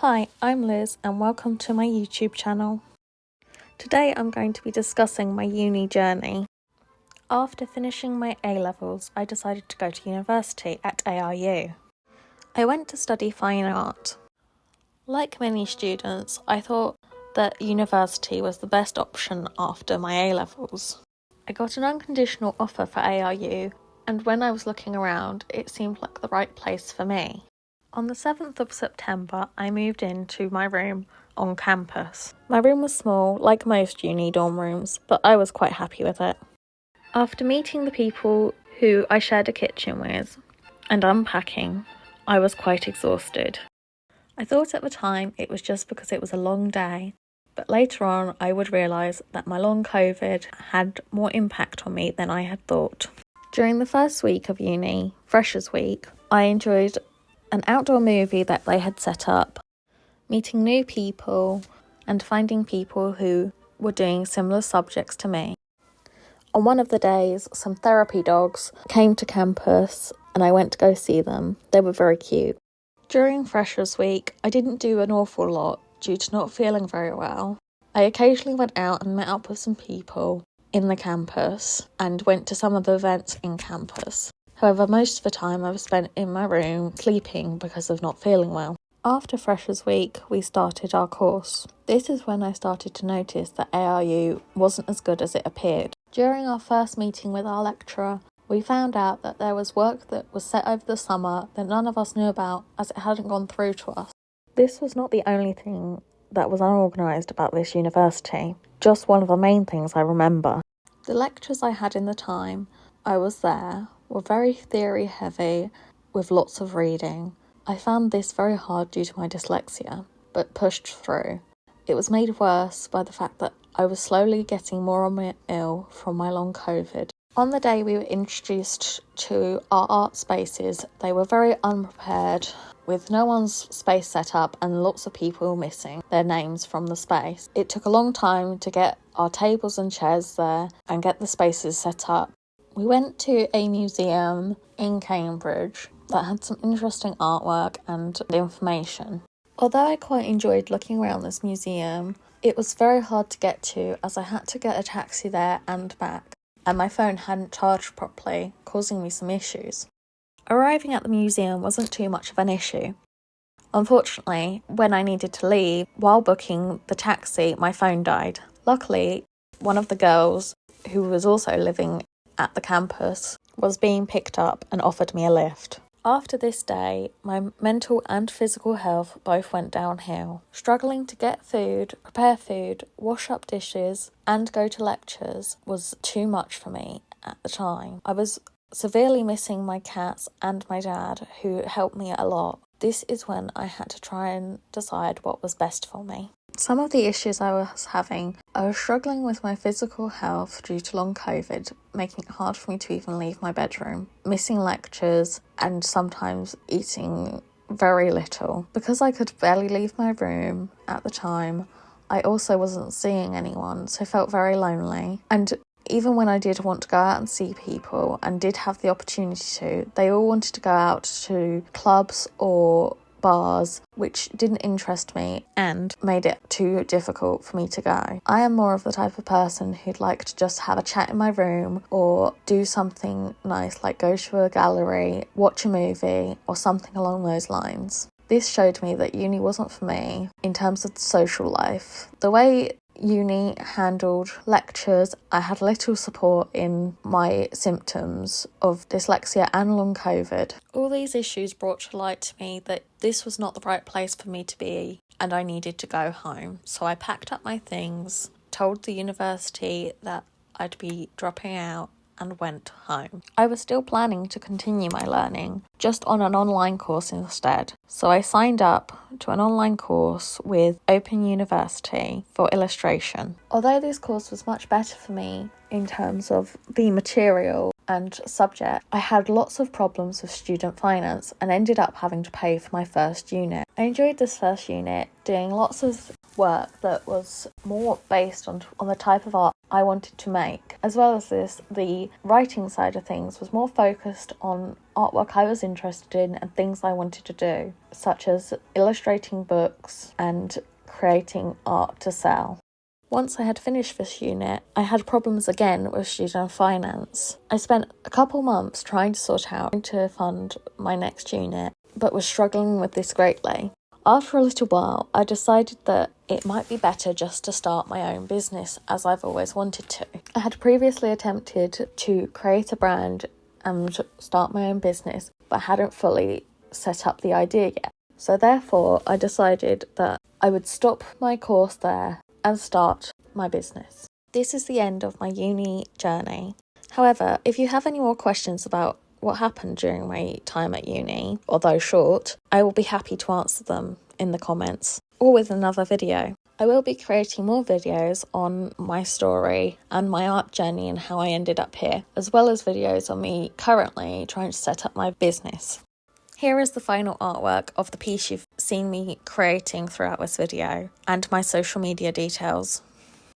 Hi, I'm Liz and welcome to my YouTube channel. Today I'm going to be discussing my uni journey. After finishing my A-levels, I decided to go to university at ARU. I went to study fine art. Like many students, I thought that university was the best option after my A-levels. I got an unconditional offer for ARU, and when I was looking around, it seemed like the right place for me. On the 7th of September, I moved into my room on campus. My room was small, like most uni dorm rooms, but I was quite happy with it. After meeting the people who I shared a kitchen with and unpacking, I was quite exhausted. I thought at the time it was just because it was a long day, but later on I would realise that my long COVID had more impact on me than I had thought. During the first week of uni, Freshers Week, I enjoyed an outdoor movie that they had set up, meeting new people and finding people who were doing similar subjects to me. On one of the days, some therapy dogs came to campus and I went to go see them. They were very cute. During Freshers Week, I didn't do an awful lot due to not feeling very well. I occasionally went out and met up with some people in the campus and went to some of the events in campus. However, most of the time I was spent in my room sleeping because of not feeling well. After Freshers Week, we started our course. This is when I started to notice that ARU wasn't as good as it appeared. During our first meeting with our lecturer, we found out that there was work that was set over the summer that none of us knew about as it hadn't gone through to us. This was not the only thing that was unorganised about this university, just one of the main things I remember. The lectures I had in the time I was there were very theory heavy with lots of reading. I found this very hard due to my dyslexia, but pushed through. It was made worse by the fact that I was slowly getting more and more ill from my long COVID. On the day we were introduced to our art spaces, they were very unprepared, with no one's space set up and lots of people missing their names from the space. It took a long time to get our tables and chairs there and get the spaces set up. We went to a museum in Cambridge that had some interesting artwork and information. Although I quite enjoyed looking around this museum, it was very hard to get to as I had to get a taxi there and back, and my phone hadn't charged properly, causing me some issues. Arriving at the museum wasn't too much of an issue. Unfortunately, when I needed to leave, while booking the taxi, my phone died. Luckily, one of the girls, who was also living at the campus, was being picked up and offered me a lift. After this day, my mental and physical health both went downhill. Struggling to get food, prepare food, wash up dishes, and go to lectures was too much for me at the time. I was severely missing my cats and my dad, who helped me a lot. This is when I had to try and decide what was best for me. Some of the issues I was having, I was struggling with my physical health due to long COVID, making it hard for me to even leave my bedroom, missing lectures, and sometimes eating very little. Because I could barely leave my room at the time, I also wasn't seeing anyone, so I felt very lonely. And even when I did want to go out and see people and did have the opportunity to, they all wanted to go out to clubs or bars, which didn't interest me and made it too difficult for me to go. I am more of the type of person who'd like to just have a chat in my room or do something nice like go to a gallery, watch a movie or something along those lines. This showed me that uni wasn't for me in terms of social life. The way uni handled lectures, I had little support in my symptoms of dyslexia and long COVID. All these issues brought to light to me that this was not the right place for me to be and I needed to go home. So I packed up my things, told the university that I'd be dropping out and went home. I was still planning to continue my learning, just on an online course instead. So I signed up to an online course with Open University for illustration. Although this course was much better for me in terms of the material and subject, I had lots of problems with student finance and ended up having to pay for my first unit. I enjoyed this first unit, doing lots of work that was more based on the type of art I wanted to make. As well as this, the writing side of things was more focused on artwork I was interested in and things I wanted to do, such as illustrating books and creating art to sell. Once I had finished this unit, I had problems again with student finance. I spent a couple months trying to sort out how to fund my next unit, but was struggling with this greatly. After a little while, I decided that it might be better just to start my own business, as I've always wanted to. I had previously attempted to create a brand and start my own business, but hadn't fully set up the idea yet. So therefore, I decided that I would stop my course there and start my business. This is the end of my uni journey. However, if you have any more questions about what happened during my time at uni, although short, I will be happy to answer them in the comments or with another video. I will be creating more videos on my story and my art journey and how I ended up here, as well as videos on me currently trying to set up my business. Here is the final artwork of the piece you've seen me creating throughout this video and my social media details.